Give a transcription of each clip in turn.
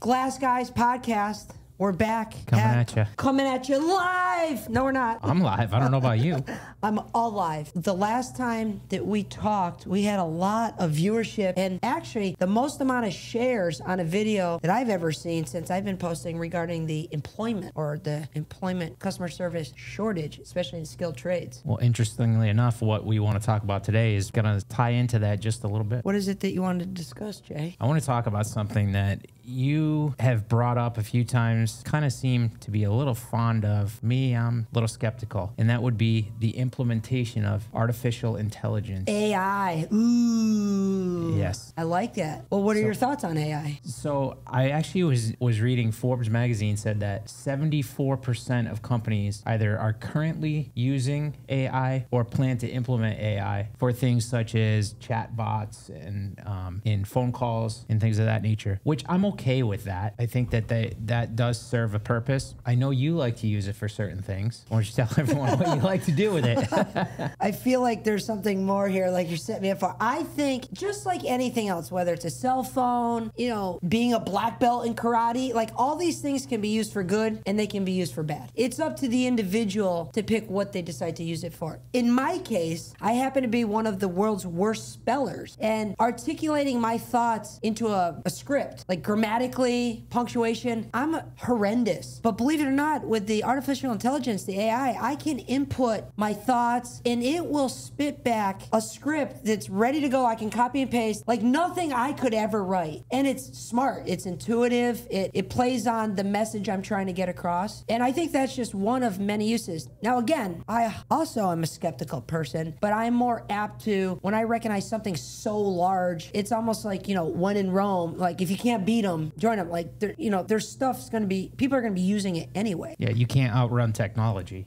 GlazzGuy Podcast. We're back. Coming at you live. No, we're not. I'm live. I don't know about you. I'm all live. The last time that we talked, we had a lot of viewership and actually the most amount of shares on a video that I've ever seen since I've been posting regarding the employment customer service shortage, especially in skilled trades. Well, interestingly enough, what we want to talk about today is going to tie into that just a little bit. What is it that you wanted to discuss, Jay? I want to talk about something that you have brought up a few times, kind of seem to be a little fond of. Me, I'm a little skeptical, and that would be the implementation of artificial intelligence. AI. Ooh. Yes. I like that. Well, what are your thoughts on AI? So I actually was reading Forbes magazine said that 74% of companies either are currently using AI or plan to implement AI for things such as chat bots and in phone calls and things of that nature, which I'm okay with that. I think that that does serve a purpose. I know you like to use it for certain things. Why don't you tell everyone what you like to do with it? I feel like there's something more here, like you're setting me up for. I think just like anything else, whether it's a cell phone, you know, being a black belt in karate, like all these things can be used for good and they can be used for bad. It's up to the individual to pick what they decide to use it for. In my case, I happen to be one of the world's worst spellers, and articulating my thoughts into a script, like grammatically, punctuation, I'm horrendous. But believe it or not, with the artificial intelligence, the AI, I can input my thoughts and it will spit back a script that's ready to go. I can copy and paste like nothing I could ever write. And it's smart. It's intuitive. It plays on the message I'm trying to get across. And I think that's just one of many uses. Now, again, I also am a skeptical person, but I'm more apt to, when I recognize something so large, it's almost like, you know, when in Rome, like if you can't beat them, join them. Like, you know, there's stuff's going to be, people are going to be using it anyway. Yeah, you can't outrun technology.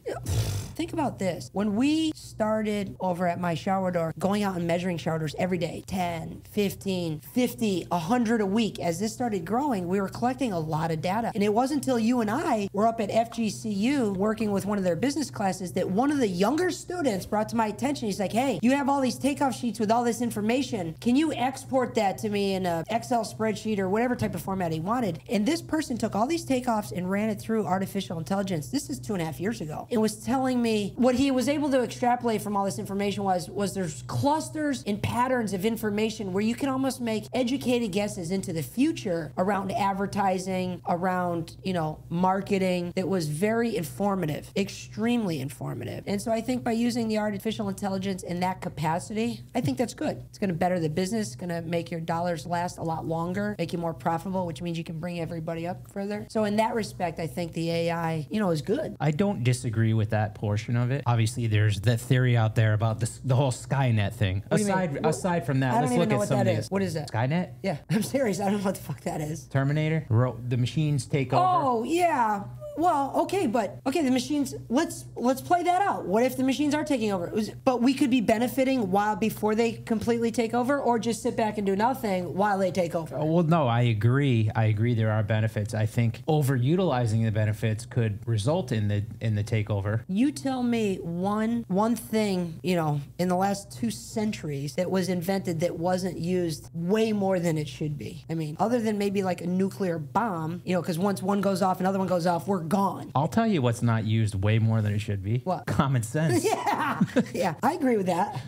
Think about this. When we started over at my shower door, going out and measuring shower doors every day, 10, 15, 50, 100 a week, as this started growing, we were collecting a lot of data. And it wasn't until you and I were up at FGCU working with one of their business classes that one of the younger students brought to my attention. He's like, hey, you have all these takeoff sheets with all this information. Can you export that to me in an Excel spreadsheet or whatever type of format he wanted? And this person took all these takeoffs and ran it through artificial intelligence. This is 2.5 years ago. It was telling me what he was able to extrapolate from all this information was there's clusters and patterns of information where you can almost make educated guesses into the future around advertising, around, you know, marketing. That was very informative, extremely informative. And so I think by using the artificial intelligence in that capacity, I think that's good. It's going to better the business, it's going to make your dollars last a lot longer, make you more profitable, which means you can bring everybody up further. So in that respect, I think the AI, you know, is good. I don't disagree with that portion of it. Obviously, there's that theory out there about the whole Skynet thing. Aside from that, let's look at some of these. What is that? Skynet? Yeah, I'm serious. I don't know what the fuck that is. Terminator? The machines take over. Oh, yeah. Well, okay, the machines, let's play that out. What if the machines are taking over? But we could be benefiting before they completely take over, or just sit back and do nothing while they take over. Well, no, I agree. There are benefits. I think overutilizing the benefits could result in the takeover. You tell me one thing, you know, in the last 2 centuries that was invented that wasn't used way more than it should be. I mean, other than maybe like a nuclear bomb, you know, because once one goes off, another one goes off, we're gone. I'll tell you what's not used way more than it should be. What? Common sense. Yeah, I agree with that.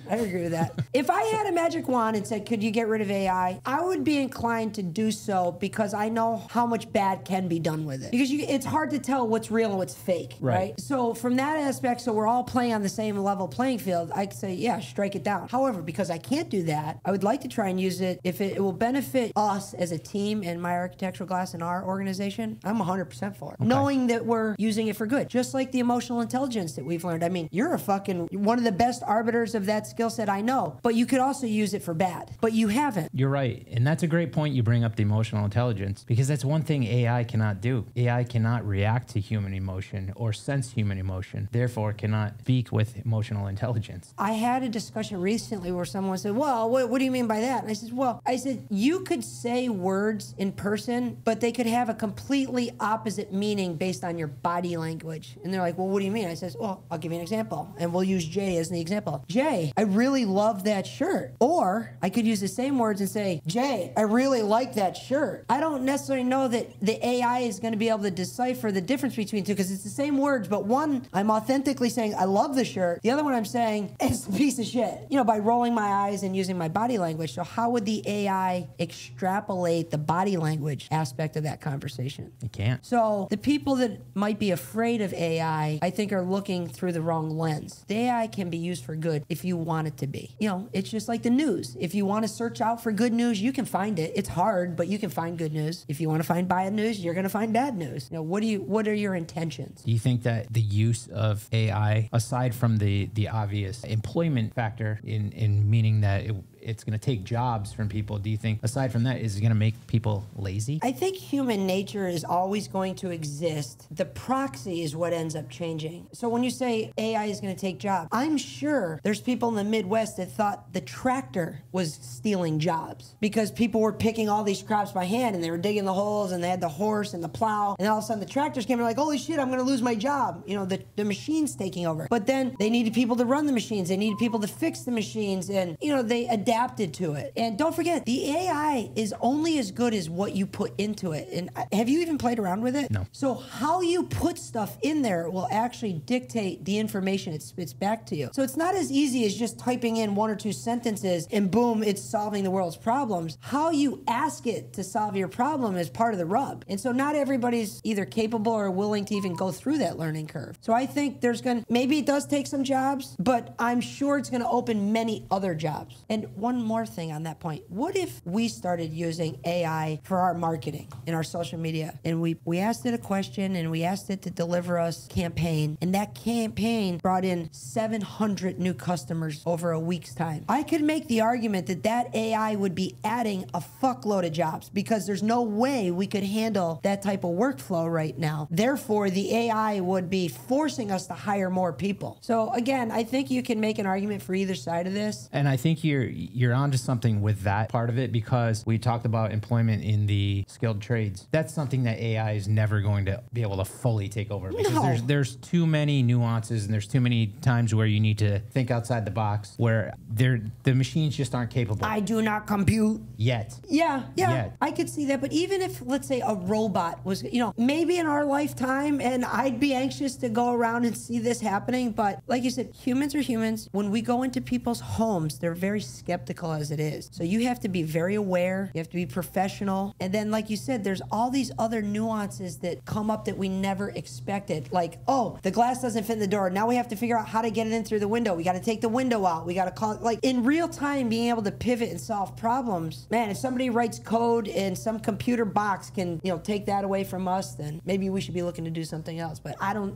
If I had a magic wand and said, could you get rid of AI, I would be inclined to do so because I know how much bad can be done with it. Because it's hard to tell what's real and what's fake, right? So from that aspect, so we're all playing on the same level playing field, I could say, yeah, strike it down. However, because I can't do that, I would like to try and use it if it will benefit us as a team in my architectural glass in our organization. I'm 100% for it. Okay. Knowing that we're using it for good. Just like the emotional intelligence that we've learned. I mean, you're one of the best arbiters of that skill set I know, but you could also use it for bad, but you haven't. You're right. And that's a great point you bring up, the emotional intelligence, because that's one thing AI cannot do. AI cannot react to human emotion or sense human emotion, therefore cannot speak with emotional intelligence. I had a discussion recently where someone said, well, what do you mean by that? And I said, you could say words in person, but they could have a completely opposite meaning based based on your body language. And they're like, well, what do you mean? I says, well, I'll give you an example. And we'll use Jay as the example. Jay, I really love that shirt. Or I could use the same words and say, Jay, I really like that shirt. I don't necessarily know that the AI is going to be able to decipher the difference between two because it's the same words, but one, I'm authentically saying, I love the shirt. The other one I'm saying, it's a piece of shit, by rolling my eyes and using my body language. So how would the AI extrapolate the body language aspect of that conversation? It can't. So the people that might be afraid of AI, I think are looking through the wrong lens. The AI can be used for good if you want it to be. It's just like the news. If you want to search out for good news, you can find it. It's hard, but you can find good news. If you want to find bad news, you're going to find bad news. What are your intentions? Do you think that the use of AI, aside from the obvious employment factor in meaning that it's going to take jobs from people, do you think, aside from that, is it going to make people lazy? I think human nature is always going to exist. The proxy is what ends up changing. So when you say AI is going to take jobs, I'm sure there's people in the Midwest that thought the tractor was stealing jobs because people were picking all these crops by hand and they were digging the holes and they had the horse and the plow, and all of a sudden the tractors came and like, holy shit, I'm going to lose my job. The machine's taking over. But then they needed people to run the machines. They needed people to fix the machines, and they adapted to it. And don't forget, the AI is only as good as what you put into it. And have you even played around with it? No. So how you put stuff in there will actually dictate the information it spits back to you. So it's not as easy as just typing in one or two sentences and boom, it's solving the world's problems. How you ask it to solve your problem is part of the rub. And so not everybody's either capable or willing to even go through that learning curve. So I think maybe it does take some jobs, but I'm sure it's going to open many other jobs. And one more thing on that point. What if we started using AI for our marketing in our social media, and we asked it a question and we asked it to deliver us campaign, and that campaign brought in 700 new customers over a week's time? I could make the argument that AI would be adding a fuckload of jobs because there's no way we could handle that type of workflow right now. Therefore, the AI would be forcing us to hire more people. So again, I think you can make an argument for either side of this. And I think you're onto something with that part of it, because we talked about employment in the skilled trades. That's something that AI is never going to be able to fully take over, because there's too many nuances and there's too many times where you need to think outside the box where the machines just aren't capable. I do not compute. Yet. Yeah. Yet. I could see that. But even if, let's say, a robot was, maybe in our lifetime, and I'd be anxious to go around and see this happening. But like you said, humans are humans. When we go into people's homes, they're very skeptical as it is. So you have to be very aware. You have to be professional. And then, like you said, there's all these other nuances that come up that we never expected. Like, oh, the glass doesn't fit in the door. Now we have to figure out how to get it in through the window. We got to take the window out. We got to call, like, in real time, being able to pivot and solve problems. Man, if somebody writes code and some computer box can, take that away from us, then maybe we should be looking to do something else. But I don't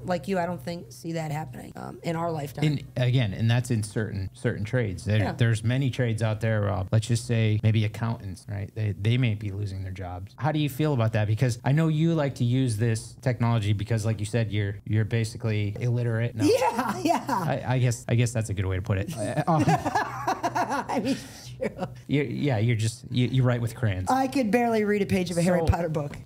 see that happening in our lifetime. And that's in certain trades. There's many trades out there, Rob. Let's just say maybe accountants, right? They may be losing their jobs. How do you feel about that? Because I know you like to use this technology because, like you said, you're basically illiterate. No. Yeah. I guess that's a good way to put it. I mean, true. You write with crayons. I could barely read a page of a Harry Potter book.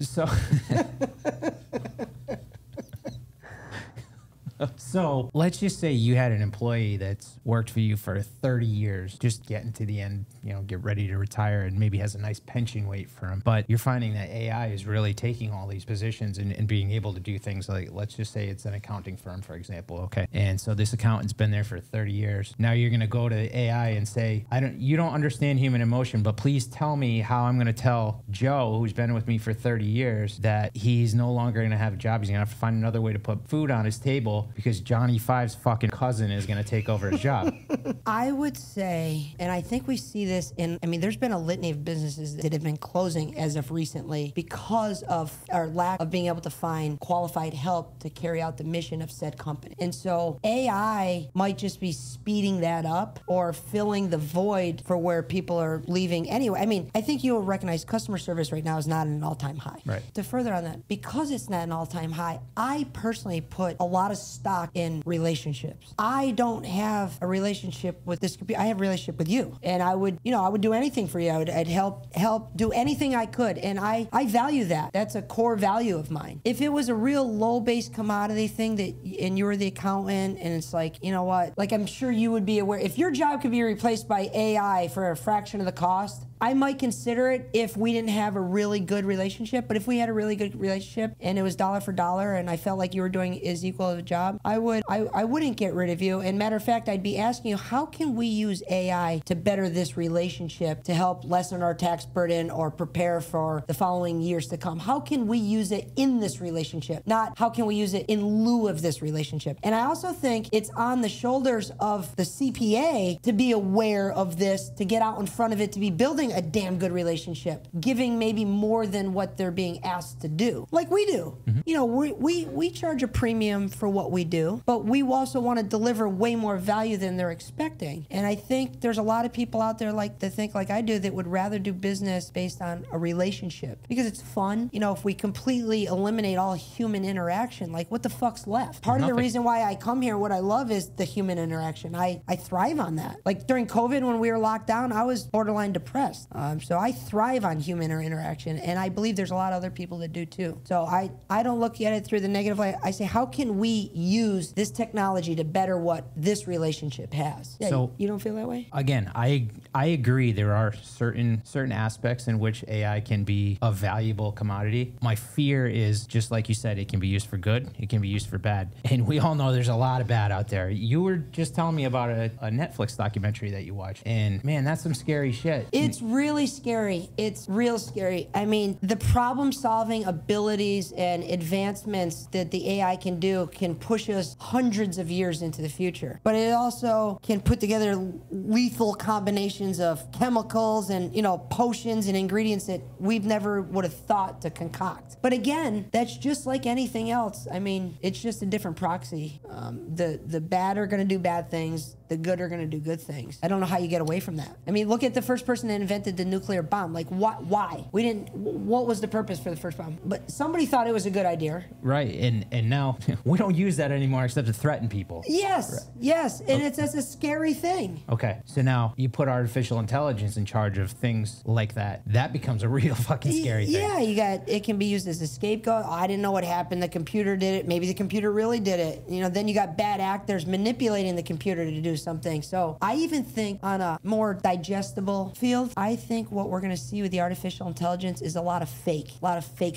So let's just say you had an employee that's worked for you for 30 years, just getting to the end, get ready to retire, and maybe has a nice pension wait for him. But you're finding that AI is really taking all these positions and being able to do things like, let's just say it's an accounting firm, for example. Okay. And so this accountant's been there for 30 years. Now you're going to go to AI and say, you don't understand human emotion, but please tell me how I'm going to tell Joe, who's been with me for 30 years, that he's no longer going to have a job. He's going to have to find another way to put food on his table because Johnny Five's fucking cousin is going to take over his job. I would say, and I think we see this there's been a litany of businesses that have been closing as of recently because of our lack of being able to find qualified help to carry out the mission of said company. And so AI might just be speeding that up or filling the void for where people are leaving anyway. I think you will recognize customer service right now is not at an all-time high. Right. To further on that, because it's not an all-time high, I personally put a lot of stock in relationships. I don't have a relationship with this computer. I have a relationship with you. And I would do anything for you. I'd help do anything I could. And I value that. That's a core value of mine. If it was a real low-based commodity thing and you were the accountant and it's like, you know what, like I'm sure you would be aware, if your job could be replaced by AI for a fraction of the cost, I might consider it if we didn't have a really good relationship. But if we had a really good relationship and it was dollar for dollar and I felt like you were doing as equal of a job, I wouldn't get rid of you. And matter of fact, I'd be asking you, how can we use AI to better this relationship to help lessen our tax burden or prepare for the following years to come? How can we use it in this relationship? Not how can we use it in lieu of this relationship? And I also think it's on the shoulders of the CPA to be aware of this, to get out in front of it, to be building a damn good relationship, giving maybe more than what they're being asked to do, like we do. Mm-hmm. You know, we charge a premium for what we do, but we also want to deliver way more value than they're expecting. And I think there's a lot of people out there like that think like I do, that would rather do business based on a relationship because it's fun. You know, if we completely eliminate all human interaction, like what the fuck's left? Part of the reason why I come here, what I love is the human interaction. I thrive on that. Like during COVID when we were locked down, I was borderline depressed. So I thrive on human interaction, and I believe there's a lot of other people that do too. So I don't look at it through the negative light. I say, how can we use this technology to better what this relationship has? Yeah, so you don't feel that way? Again, I agree. There are certain aspects in which AI can be a valuable commodity. My fear is, just like you said, it can be used for good, it can be used for bad. And we all know there's a lot of bad out there. You were just telling me about a Netflix documentary that you watched, and man, that's some scary shit. It's really scary. It's real scary. I mean, the problem-solving abilities and advancements that the AI can do can push us hundreds of years into the future. But it also can put together lethal combinations of chemicals and, you know, potions and ingredients that we've never would have thought to concoct. But again, that's just like anything else. I mean, it's just a different proxy. The bad are going to do bad things. The good are going to do good things. I don't know how you get away from that. I mean, look at the first person that invented the nuclear bomb. Like, why? What was the purpose for the first bomb? But somebody thought it was a good idea. Right, and now we don't use that anymore except to threaten people. Yes, right. Yes, and it's a scary thing. Okay, so now you put artificial intelligence in charge of things like that. That becomes a real fucking scary thing. Yeah, it can be used as a scapegoat. Oh, I didn't know what happened. The computer did it. Maybe the computer really did it. You know, then you got bad actors manipulating the computer to do something. So I even think on a more digestible field, I think what we're going to see with the artificial intelligence is a lot of fake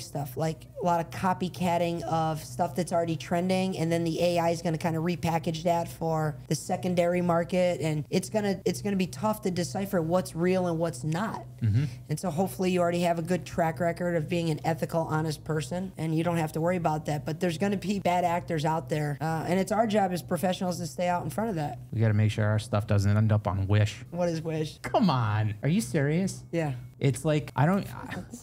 stuff, like a lot of copycatting of stuff that's already trending, and then the AI is going to kind of repackage that for the secondary market, and it's going to be tough to decipher what's real and what's not. Mm-hmm. And so hopefully you already have a good track record of being an ethical, honest person, and you don't have to worry about that. But there's going to be bad actors out there, and it's our job as professionals to stay out in front of that. We got to make sure our stuff doesn't end up on Wish. What is Wish? Come on, are you serious? Yeah. It's like, I don't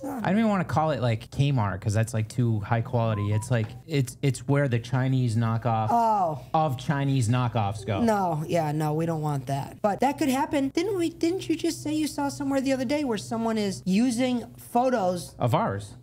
even want to call it like Kmart because that's like too high quality. It's like, it's where the Chinese knockoff of Chinese knockoffs go. No, we don't want that. But that could happen. Didn't you just say you saw somewhere the other day where someone is using photos of ours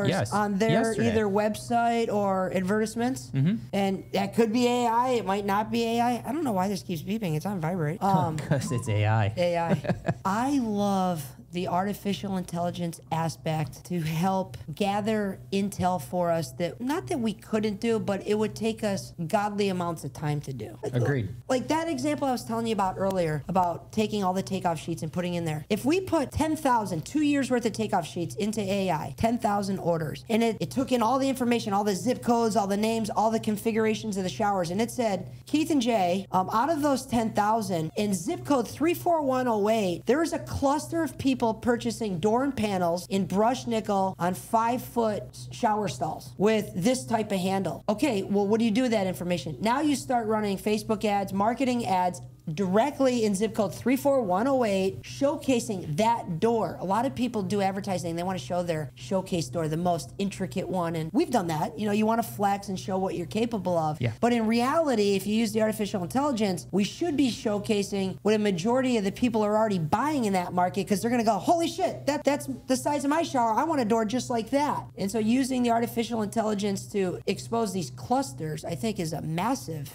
yes, on their either website or advertisements? Mm-hmm. And that could be AI. It might not be AI. I don't know why this keeps beeping. It's on vibrate. Because it's AI. I love the artificial intelligence aspect to help gather intel for us that, not that we couldn't do, but it would take us godly amounts of time to do. Agreed. Like that example I was telling you about earlier, about taking all the takeoff sheets and putting in there. If we put 10,000, 2 years worth of takeoff sheets into AI, 10,000 orders, and it took in all the information, all the zip codes, all the names, all the configurations of the showers, and it said, Keith and Jay, out of those 10,000, in zip code 34108, there is a cluster of people purchasing door and panels in brushed nickel on 5-foot shower stalls with this type of handle. Okay, well, what do you do with that information? Now you start running Facebook ads, marketing ads, directly in zip code 34108, showcasing that door. A lot of people do advertising. They want to show their showcase door, the most intricate one. And we've done that. You know, you want to flex and show what you're capable of. Yeah. But in reality, if you use the artificial intelligence, we should be showcasing what a majority of the people are already buying in that market, because they're going to go, holy shit, that's the size of my shower. I want a door just like that. And so using the artificial intelligence to expose these clusters, I think, is a massive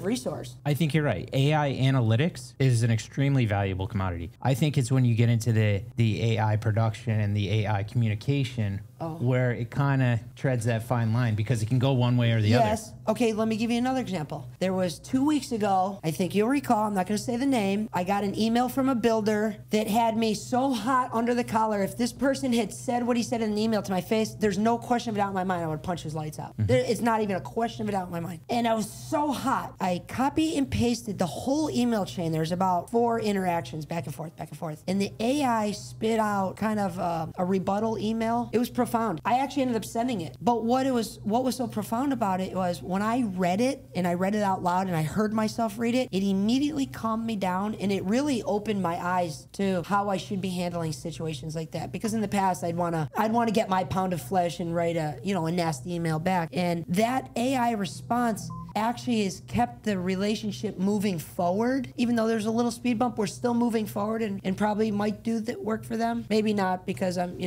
resource. I think you're right. AI analytics is an extremely valuable commodity. I think it's when you get into the AI production and the AI communication where it kind of treads that fine line, because it can go one way or the other. Yes. Okay, let me give you another example. There was 2 weeks ago, I think you'll recall, I'm not going to say the name, I got an email from a builder that had me so hot under the collar. If this person had said what he said in an email to my face, there's no question of it out in my mind. I would punch his lights out. It's not even a question of it out in my mind. And I was so hot. I copy and pasted the whole email chain. There's about 4 interactions back and forth, back and forth. And the AI spit out kind of a rebuttal email. It was profound. I actually ended up sending it. But what was so profound about it was when I read it, and I read it out loud, and I heard myself read it, it immediately calmed me down, and it really opened my eyes to how I should be handling situations like that. Because in the past, I'd want to get my pound of flesh and write a nasty email back. And that AI response actually has kept the relationship moving forward. Even though there's a little speed bump, we're still moving forward, and probably might do that work for them. Maybe not, because I'm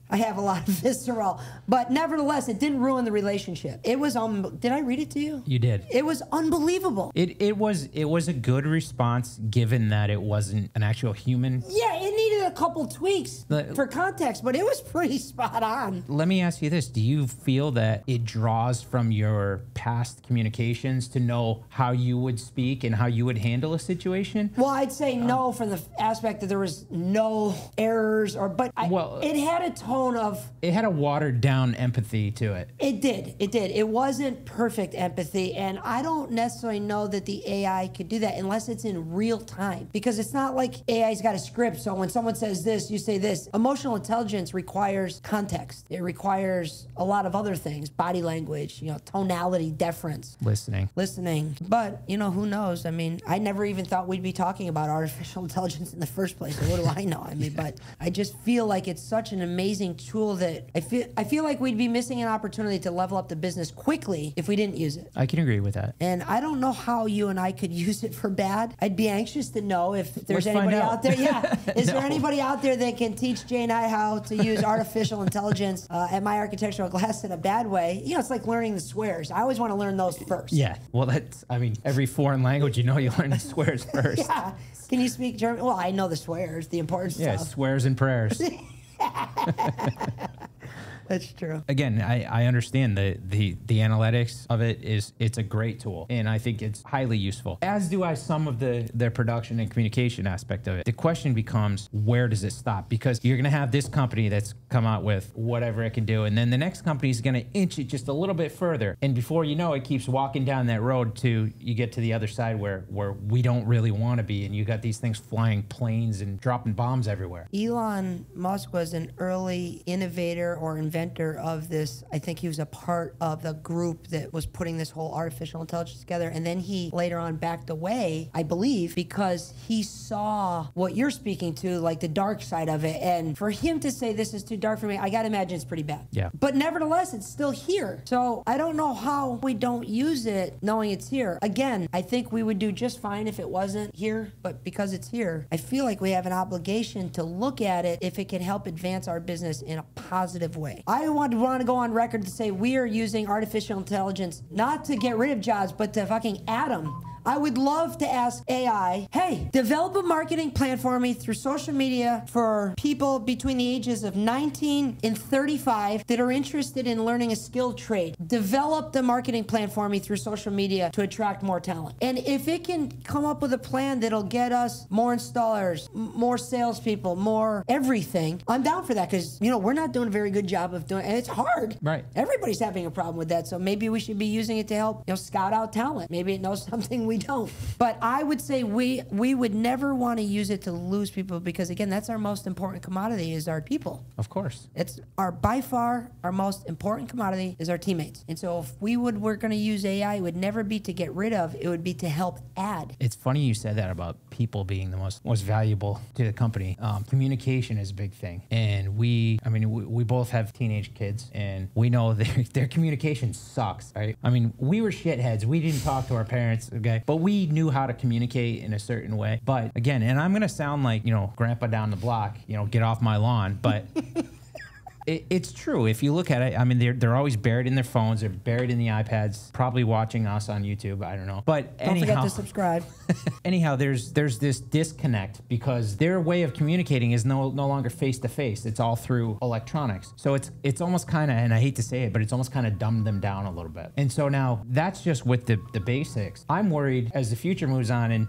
I have a lot of visceral, but nevertheless, it didn't ruin the relationship. It was, did I read it to you? You did. It was unbelievable. It was a good response, given that it wasn't an actual human. Yeah, it needed a couple tweaks for context, but it was pretty spot on. Let me ask you this. Do you feel that it draws from your past communications to know how you would speak and how you would handle a situation? Well, I'd say no, from the aspect that there was no errors, it had a tone of... It had a watered down empathy to it. It did. It wasn't perfect empathy, and I don't necessarily know that the AI could do that unless it's in real time, because it's not like AI's got a script, so when someone says this, you say this. Emotional intelligence requires context. It requires a lot of other things, body language, tonality, deference. Listening. But, who knows? I mean, I never even thought we'd be talking about artificial intelligence in the first place, so what do I know? I mean, but I just feel like it's such an amazing tool that I feel like we'd be missing an opportunity to level up the business quickly if we didn't use it. I can agree with that. And I don't know how you and I could use it for bad. I'd be anxious to know if there's anybody out there. Yeah. Is there anybody out there that can teach Jay and I how to use artificial intelligence at My Architectural Glass in a bad way? It's like learning the swears. I always want to learn those first. Yeah. Well, every foreign language, you learn the swears first. Yeah. Can you speak German? Well, I know the swears, the important stuff. Yeah, swears and prayers. That's true. Again, I understand the analytics of it it's a great tool, and I think it's highly useful, as do I some of the production and communication aspect of it. The question becomes, where does it stop? Because you're going to have this company that's come out with whatever it can do, and then the next company is going to inch it just a little bit further, and before you know it, keeps walking down that road to you get to the other side where we don't really want to be, and you got these things flying planes and dropping bombs everywhere. Elon Musk was an early innovator or inventor of this. I think he was a part of the group that was putting this whole artificial intelligence together, and then he later on backed away, I believe, because he saw what you're speaking to, like the dark side of it. And for him to say this is too dark for me, I gotta imagine it's pretty bad. Yeah. But nevertheless, it's still here. So I don't know how we don't use it knowing it's here. Again, I think we would do just fine if it wasn't here, but because it's here, I feel like we have an obligation to look at it if it can help advance our business in a positive way. I want to go on record to say we are using artificial intelligence not to get rid of jobs, but to fucking add them. I would love to ask AI, hey, develop a marketing plan for me through social media for people between the ages of 19 and 35 that are interested in learning a skilled trade. Develop the marketing plan for me through social media to attract more talent. And if it can come up with a plan that'll get us more installers, more salespeople, more everything, I'm down for that, because, we're not doing a very good job of doing it, and it's hard. Right. Everybody's having a problem with that, so maybe we should be using it to help, scout out talent. Maybe it knows something we we don't. But I would say we would never want to use it to lose people because, again, that's our most important commodity is our people. Of course. It's by far our most important commodity is our teammates. And so if we're going to use AI, it would never be to get rid of, it would be to help add. It's funny you said that about people being the most valuable to the company. Communication is a big thing. And we both have teenage kids and we know their communication sucks, right? I mean, we were shitheads. We didn't talk to our parents, okay? But we knew how to communicate in a certain way. But again, and I'm going to sound like, grandpa down the block, get off my lawn, but it's true. If you look at it, I mean, they're always buried in their phones. They're buried in the iPads, probably watching us on YouTube. I don't know. But don't forget to subscribe. Anyhow, there's this disconnect because their way of communicating is no longer face-to-face. It's all through electronics. So it's almost kind of, and I hate to say it, but it's almost kind of dumbed them down a little bit. And so now that's just with the basics. I'm worried as the future moves on and,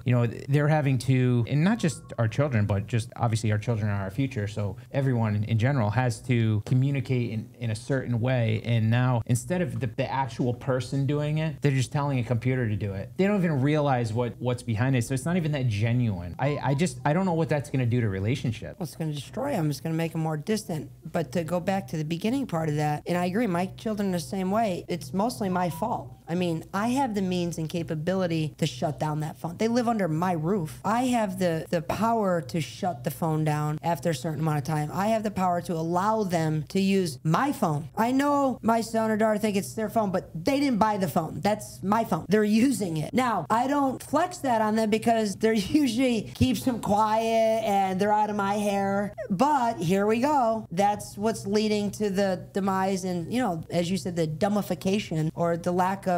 they're having to, and not just our children, but just obviously our children are our future. So everyone in general has to communicate in a certain way, and now instead of the actual person doing it, they're just telling a computer to do it. They don't even realize what's behind it, so it's not even that genuine. I don't know what that's going to do to relationships. Well, it's going to destroy them. It's going to make them more distant. But to go back to the beginning part of that, and I agree, my children are the same way. It's mostly my fault. I mean, I have the means and capability to shut down that phone. They live under my roof. I have the power to shut the phone down after a certain amount of time. I have the power to allow them to use my phone. I know my son or daughter think it's their phone, but they didn't buy the phone. That's my phone. They're using it. Now, I don't flex that on them because they're usually keeps them quiet and they're out of my hair. But here we go. That's what's leading to the demise and, as you said, the dumbification or the lack of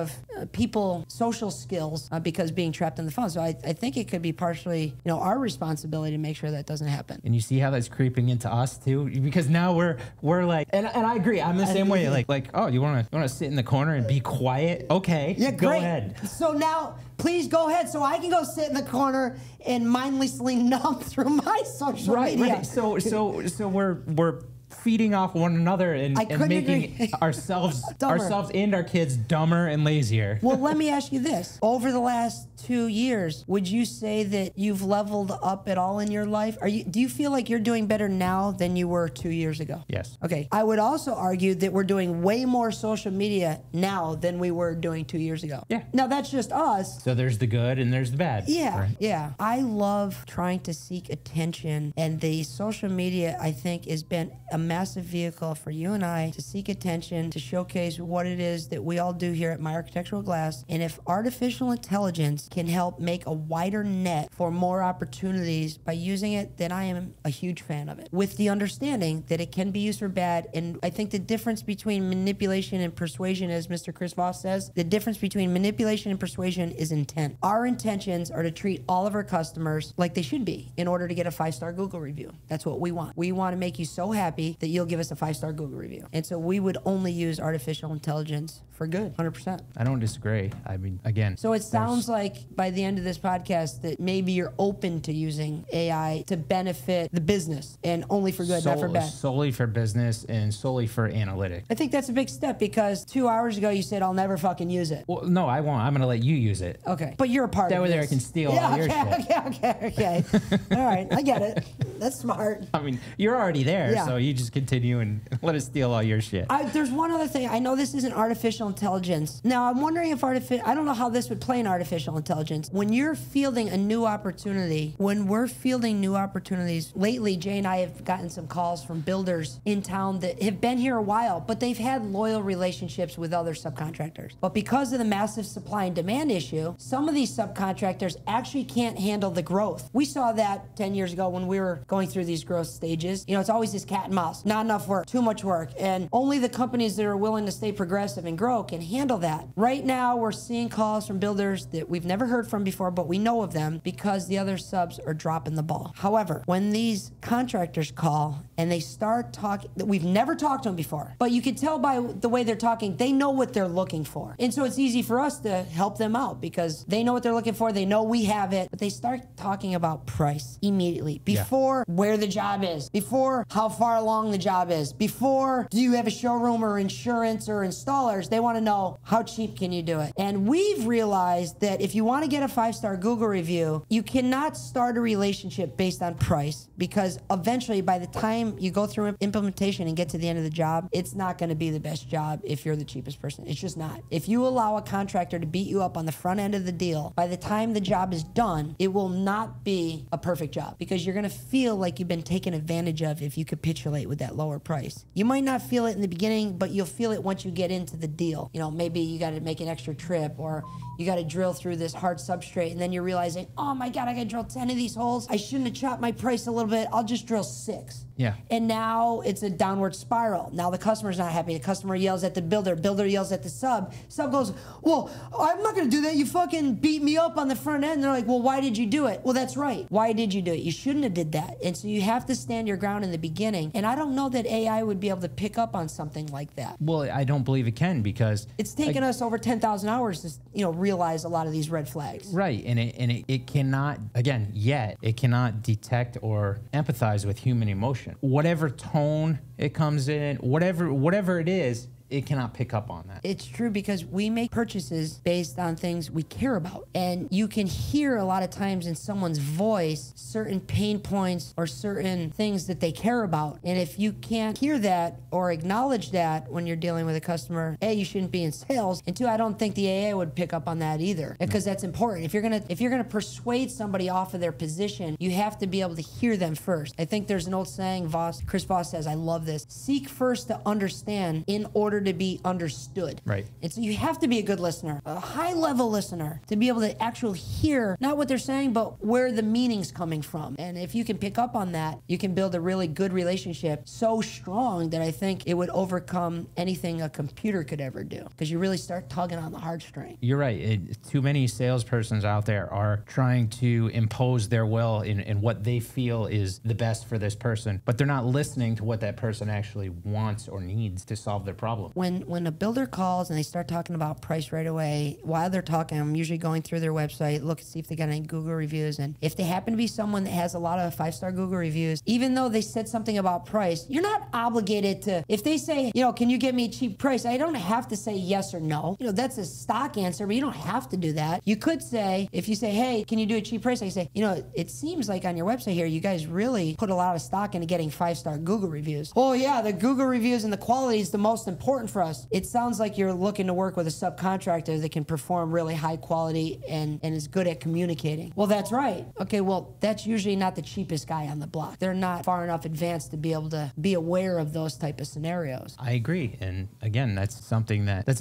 people social skills because being trapped in the phone. So I think it could be partially, our responsibility to make sure that doesn't happen. And you see how that's creeping into us too, because now we're like, and I agree. I'm the same way. Like, oh, you want to sit in the corner and be quiet? Okay, yeah, go ahead. So now, please go ahead, so I can go sit in the corner and mindlessly numb through my social media. Right. So we're feeding off one another and making ourselves and our kids dumber and lazier. Well, let me ask you this. Over the last 2 years, would you say that you've leveled up at all in your life? Do you feel like you're doing better now than you were 2 years ago? Yes. Okay. I would also argue that we're doing way more social media now than we were doing 2 years ago. Yeah. Now, that's just us. So there's the good and there's the bad. Yeah. Right? Yeah. I love trying to seek attention, and the social media, I think, has been a massive vehicle for you and I to seek attention, to showcase what it is that we all do here at My Architectural Glass. And if artificial intelligence can help make a wider net for more opportunities by using it, then I am a huge fan of it, with the understanding that it can be used for bad. And I think the difference between manipulation and persuasion, as Mr. Chris Voss says, the difference between manipulation and persuasion is intent. Our intentions are to treat all of our customers like they should be in order to get a 5-star Google review. That's what we want. We want to make you so happy that you'll give us a 5-star Google review. And so we would only use artificial intelligence for good, 100%. I don't disagree. I mean, again. So it sounds like by the end of this podcast that maybe you're open to using AI to benefit the business and only for good, not for bad. Solely for business and solely for analytics. I think that's a big step because 2 hours ago you said I'll never fucking use it. Well, no, I won't. I'm going to let you use it. Okay. But you're a part that of it. That way I can steal all your shit. Okay. All right. I get it. That's smart. I mean, you're already there, so you just continue and let us steal all your shit. There's one other thing. I know this isn't artificial intelligence. Now, I'm wondering if I don't know how this would play in artificial intelligence. When you're fielding a new opportunity, when we're fielding new opportunities, lately, Jay and I have gotten some calls from builders in town that have been here a while, but they've had loyal relationships with other subcontractors. But because of the massive supply and demand issue, some of these subcontractors actually can't handle the growth. We saw that 10 years ago when we were going through these growth stages. It's always this cat and mouse. Not enough work, too much work, and only the companies that are willing to stay progressive and grow can handle that. Right now, we're seeing calls from builders that we've never heard from before, but we know of them because the other subs are dropping the ball. However, when these contractors call and they start talking, we've never talked to them before, but you can tell by the way they're talking, they know what they're looking for. And so it's easy for us to help them out because they know what they're looking for, they know we have it, but they start talking about price immediately before before where the job is, before how far along the job is, before do you have a showroom or insurance or installers, they want to know how cheap can you do it. And we've realized that if you want to get a 5-star Google review, you cannot start a relationship based on price, because eventually by the time you go through implementation and get to the end of the job, it's not going to be the best job if you're the cheapest person. It's just not. If you allow a contractor to beat you up on the front end of the deal, by the time the job is done, it will not be a perfect job, because you're going to feel like you've been taken advantage of if you capitulate with that lower price. You might not feel it in the beginning, but you'll feel it once you get into the deal. You know, maybe you got to make an extra trip, or you got to drill through this hard substrate, and then you're realizing, oh my God, I got to drill 10 of these holes. I shouldn't have chopped my price a little bit. I'll just drill 6. Yeah. And now it's a downward spiral. Now the customer's not happy. The customer yells at the builder. Builder yells at the sub. Sub goes, well, I'm not going to do that. You fucking beat me up on the front end. And they're like, well, why did you do it? Well, that's right. Why did you do it? You shouldn't have did that. And so you have to stand your ground in the beginning. And I don't know that AI would be able to pick up on something like that. Well, I don't believe it can, because it's taken us over 10,000 hours to, realize a lot of these red flags. Right. And it cannot, again, yet, it cannot detect or empathize with human emotion. Whatever tone it comes in, whatever it is, it cannot pick up on that. It's true, because we make purchases based on things we care about. And you can hear a lot of times in someone's voice certain pain points or certain things that they care about. And if you can't hear that or acknowledge that when you're dealing with a customer, A, you shouldn't be in sales. And 2, I don't think the AI would pick up on that either, because that's important. If you're gonna persuade somebody off of their position, you have to be able to hear them first. I think there's an old saying, Chris Voss says, I love this: seek first to understand in order to be understood. Right. And so you have to be a good listener, a high-level listener, to be able to actually hear not what they're saying, but where the meaning's coming from. And if you can pick up on that, you can build a really good relationship, so strong that I think it would overcome anything a computer could ever do, because you really start tugging on the heartstring. You're right. Too many salespersons out there are trying to impose their will in what they feel is the best for this person, but they're not listening to what that person actually wants or needs to solve their problem. When a builder calls and they start talking about price right away, while they're talking, I'm usually going through their website, look and see if they got any Google reviews. And if they happen to be someone that has a lot of 5-star Google reviews, even though they said something about price, you're not obligated to, if they say, can you get me a cheap price? I don't have to say yes or no. That's a stock answer, but you don't have to do that. You could say, if you say, hey, can you do a cheap price? I say, it seems like on your website here, you guys really put a lot of stock into getting 5-star Google reviews. Oh yeah, the Google reviews and the quality is the most important for us. It sounds like you're looking to work with a subcontractor that can perform really high quality and is good at communicating. Well, that's right. Okay, well, that's usually not the cheapest guy on the block. They're not far enough advanced to be able to be aware of those type of scenarios. I agree. And again, that's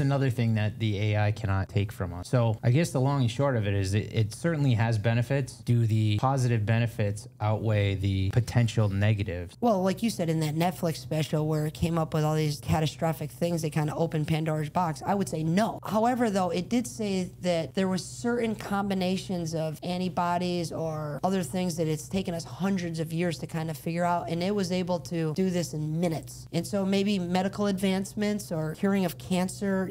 another thing that the AI cannot take from us. So I guess the long and short of it is it certainly has benefits. Do the positive benefits outweigh the potential negatives? Well, like you said in that Netflix special where it came up with all these catastrophic things that kind of opened Pandora's box, I would say no. However, though, it did say that there was certain combinations of antibodies or other things that it's taken us hundreds of years to kind of figure out, and it was able to do this in minutes. And so maybe medical advancements or curing of cancer,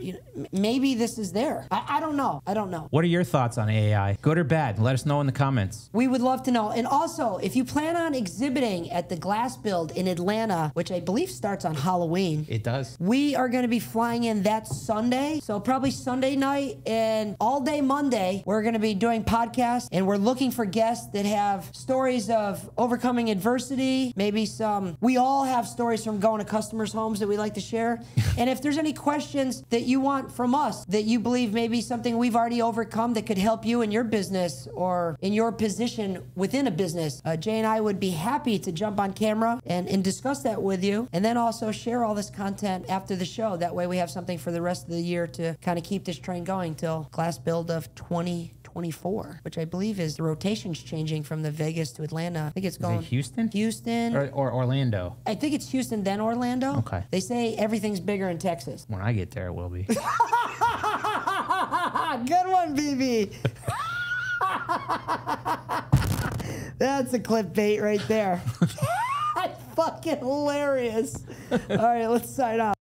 maybe this is there. I don't know. I don't know. What are your thoughts on AI? Good or bad? Let us know in the comments. We would love to know. And also, if you plan on exhibiting at the Glass Build in Atlanta, which I believe starts on Halloween. It does. We are going to be flying in that Sunday. So probably Sunday night and all day Monday, we're going to be doing podcasts, and we're looking for guests that have stories of overcoming adversity. Maybe we all have stories from going to customers' homes that we like to share. And if there's any questions that you want from us that you believe maybe something we've already overcome that could help you in your business or in your position within a business, Jay and I would be happy to jump on camera and discuss that with you, and then also share all this content after the show. That way we have something for the rest of the year to kind of keep this train going till Glass Build of 2024, which I believe is the rotation's changing from the Vegas to Atlanta. I think it's going... Is it Houston? Houston. Or Orlando? I think it's Houston, then Orlando. Okay. They say everything's bigger in Texas. When I get there, it will be. Good one, BB. That's a clickbait right there. Fucking hilarious. All right, let's sign off.